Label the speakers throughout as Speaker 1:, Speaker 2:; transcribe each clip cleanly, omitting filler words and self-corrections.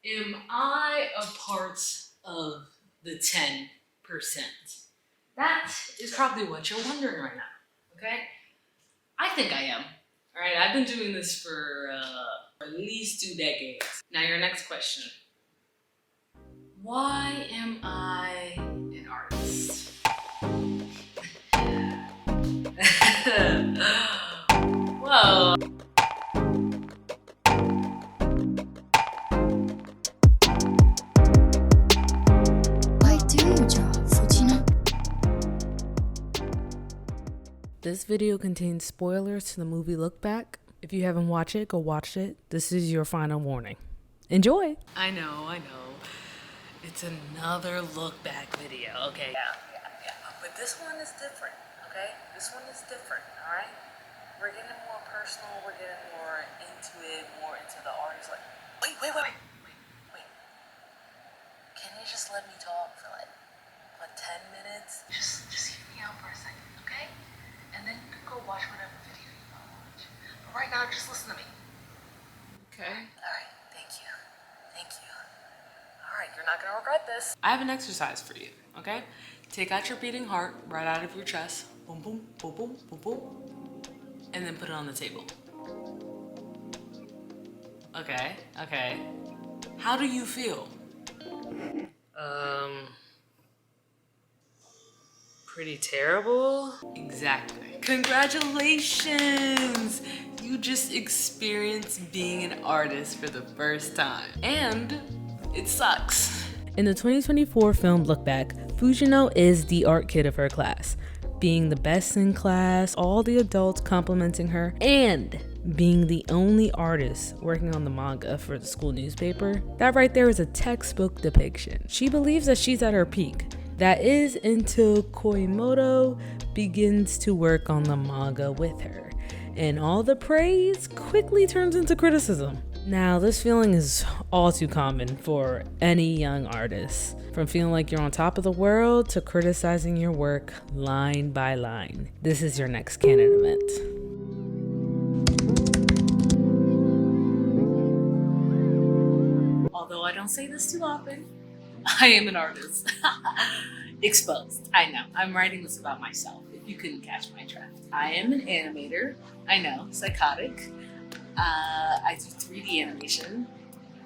Speaker 1: Am I a part of the 10%? That is probably what you're wondering right now, okay? I think I am. All right, I've been doing this for at least 2 decades. Now your next question. Why am I an artist? Well, this video contains spoilers to the movie Look Back. If you haven't watched it, go watch it. This is your final warning. Enjoy! I know. It's another look back video, okay? Yeah. But this one is different, okay? This one is different, alright? We're getting more personal, we're getting more into it, more into the artist. Like, wait. Can you just let me talk for like 10 minutes? Just hear me out for a second, okay? And then you can go watch whatever video you want to watch. But right now, just listen to me. Okay. Alright, thank you. Alright, you're not gonna regret this. I have an exercise for you, okay? Take out your beating heart right out of your chest. Boom, boom, boom, boom, boom, boom. And then put it on the table. Okay. How do you feel? Pretty terrible? Exactly. Congratulations! You just experienced being an artist for the first time. And it sucks. In the 2024 film Look Back, Fujino is the art kid of her class, being the best in class, all the adults complimenting her, and being the only artist working on the manga for the school newspaper. That right there is a textbook depiction. She believes that she's at her peak. That is until Koimoto begins to work on the manga with her, and all the praise quickly turns into criticism. Now, this feeling is all too common for any young artist, from feeling like you're on top of the world to criticizing your work line by line. This is your next canon event. Although I don't say this too often, I am an artist. Exposed. I know. I'm writing this about myself, if you couldn't catch my drift. I am an animator. I know, psychotic. I do 3D animation,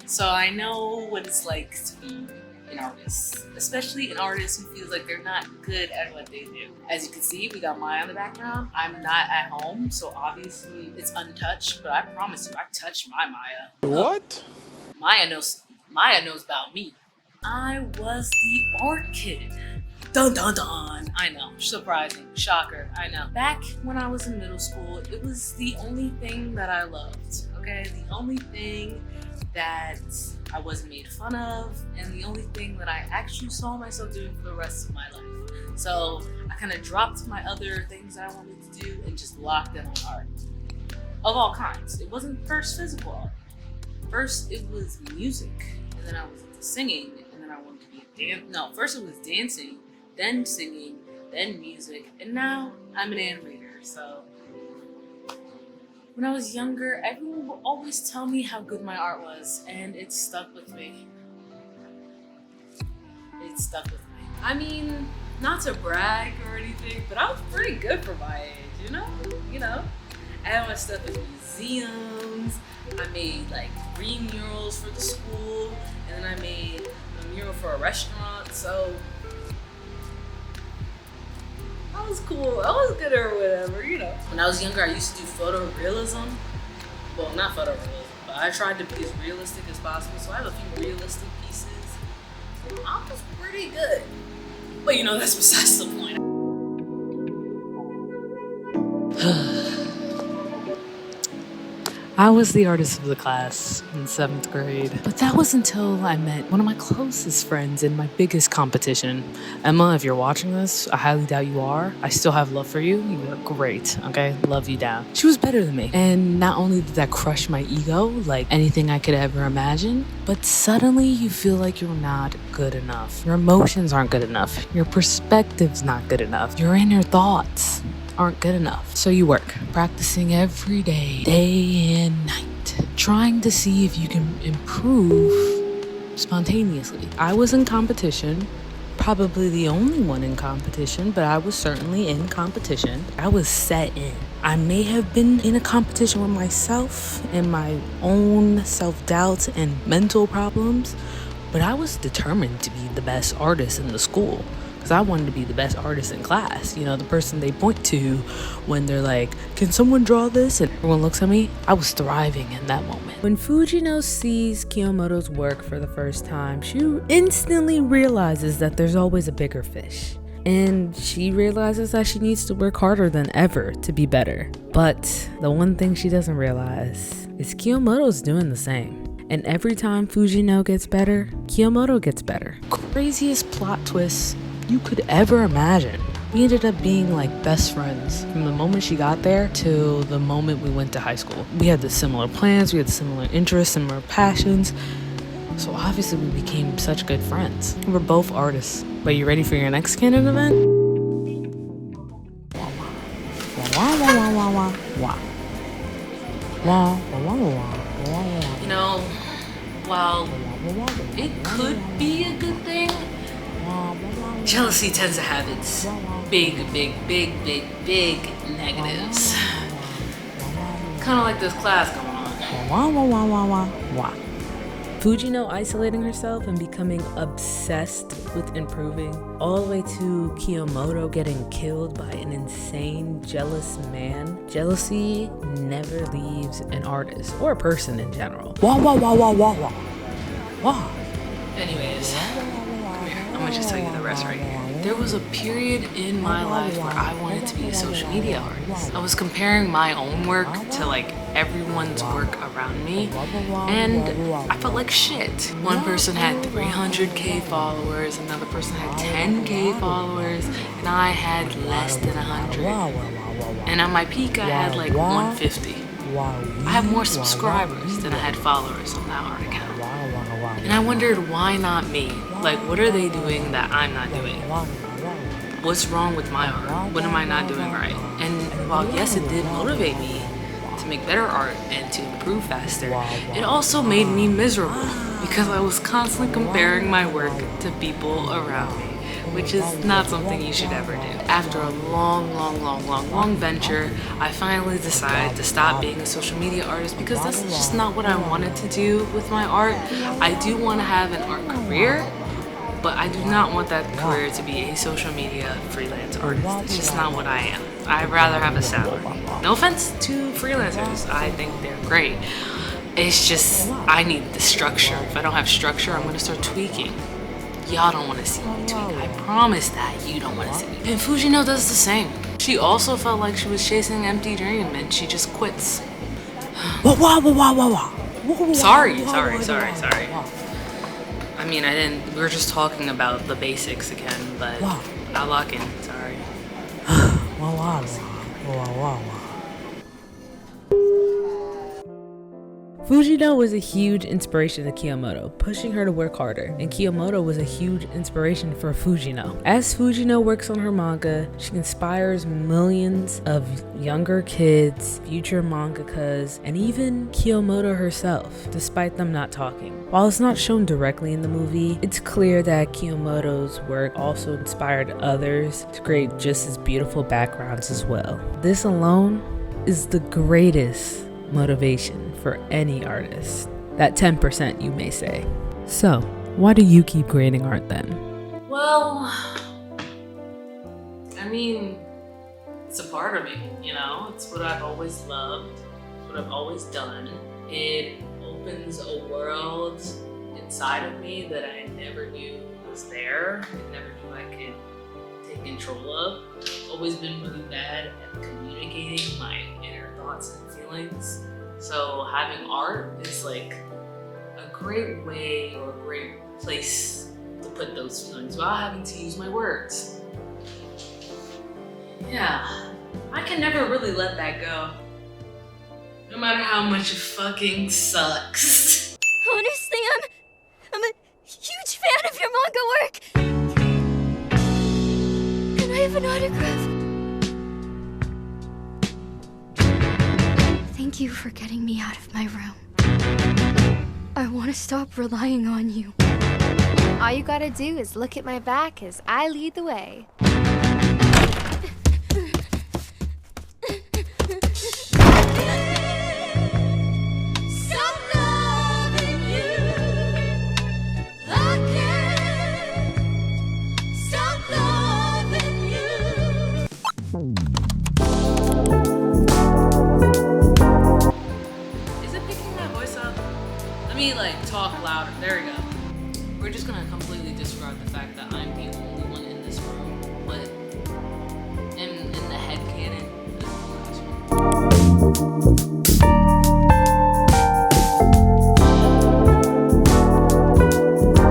Speaker 1: so I know what it's like to be an artist, especially an artist who feels like they're not good at what they do. As you can see, we got Maya in the background. I'm not at home, so obviously it's untouched, but I promise you, I touched my Maya.
Speaker 2: What?
Speaker 1: Maya knows about me. I was the art kid. Dun dun dun. I know, surprising, shocker, I know. Back when I was in middle school, it was the only thing that I loved, okay? The only thing that I wasn't made fun of, and the only thing that I actually saw myself doing for the rest of my life. So I kind of dropped my other things that I wanted to do and just locked in on art. Of all kinds. It wasn't first physical art. First it was music, and then I was into singing, and then I wanted to be a first it was dancing, then singing, then music, and now I'm an animator. So when I was younger, everyone would always tell me how good my art was, and it stuck with me. I mean, not to brag or anything, but I was pretty good for my age, you know? I had my stuff in museums. I made like 3 murals for the school, and then I made a mural for a restaurant, so that was cool. I was good or whatever, When I was younger, I used to do photorealism. Well, not photorealism, but I tried to be as realistic as possible, so I have a few realistic pieces. I was pretty good. But that's besides the point. I was the artist of the class in 7th grade, but that was until I met one of my closest friends in my biggest competition. Emma, if you're watching this, I highly doubt you are. I still have love for you. You are great, okay? Love you down. She was better than me. And not only did that crush my ego, like anything I could ever imagine, but suddenly you feel like you're not good enough. Your emotions aren't good enough. Your perspective's not good enough. Your inner thoughts aren't good enough. So you work, practicing every day and night, trying to see if you can improve
Speaker 2: spontaneously. I was in competition, probably the only one in competition, but I was certainly in competition. I was set in. I may have been in a competition with myself and my own self-doubt and mental problems, but I was determined to be the best artist in the school because I wanted to be the best artist in class. You know, the person they point to when they're like, can someone draw this? And everyone looks at me. I was thriving in that moment. When Fujino sees Kiyomoto's work for the first time, she instantly realizes that there's always a bigger fish. And she realizes that she needs to work harder than ever to be better. But the one thing she doesn't realize is Kiyomoto's doing the same. And every time Fujino gets better, Kiyomoto gets better. Craziest plot twists you could ever imagine. We ended up being like best friends from the moment she got there till the moment we went to high school. We had the similar plans, we had similar interests, similar passions. So obviously we became such good friends. We're both artists. But you ready for your next canon event?
Speaker 1: You know, while it could be a good thing, jealousy tends to have its big negatives. Kind of like this class going on.
Speaker 2: Fujino isolating herself and becoming obsessed with improving, all the way to Kiyomoto getting killed by an insane, jealous man. Jealousy never leaves an artist or a person in general.
Speaker 1: Anyways, come here. I'm gonna just tell you the rest right here. There was a period in my life where I wanted to be a social media artist. I was comparing my own work to like everyone's work around me, and I felt like shit. One person had 300k followers, another person had 10k followers, and I had less than 100. And at my peak, I had like 150. I have more subscribers than I had followers on that art account. And I wondered, why not me? Like, what are they doing that I'm not doing? What's wrong with my art? What am I not doing right? And while yes, it did motivate me to make better art and to improve faster, it also made me miserable because I was constantly comparing my work to people around me, which is not something you should ever do. After a long venture, I finally decided to stop being a social media artist because that's just not what I wanted to do with my art. I do want to have an art career, but I do not want that career to be a social media freelance artist. It's just not what I am. I'd rather have a salary. No offense to freelancers, I think they're great. It's just, I need the structure. If I don't have structure, I'm gonna start tweaking. Y'all don't want to see me tweak. I promise that you don't want to see me. And Fujino does the same. She also felt like she was chasing an empty dream and she just quits. Sorry. I mean, we were just talking about the basics again, but I'll lock in, sorry.
Speaker 2: Fujino was a huge inspiration to Kiyomoto, pushing her to work harder, and Kiyomoto was a huge inspiration for Fujino. As Fujino works on her manga, she inspires millions of younger kids, future mangakas, and even Kiyomoto herself, despite them not talking. While it's not shown directly in the movie, it's clear that Kiyomoto's work also inspired others to create just as beautiful backgrounds as well. This alone is the greatest motivation for any artist. That 10%, you may say. So, why do you keep creating art then?
Speaker 1: Well, I mean, it's a part of me, you know? It's what I've always loved. It's what I've always done. It opens a world inside of me that I never knew was there. I never knew I could take control of. I've always been really bad at communicating my inner thoughts and feelings. So having art is like a great way or a great place to put those feelings without having to use my words. Yeah, I can never really let that go. No matter how much it fucking sucks.
Speaker 3: Honestly, I'm a huge fan of your manga work. Can I have an autograph? Thank you for getting me out of my room. I want to stop relying on you.
Speaker 4: All you gotta do is look at my back as I lead the way.
Speaker 3: Stop loving you again. Stop loving you.
Speaker 1: Is it picking my voice up? Let me like talk louder. There we go. We're just gonna completely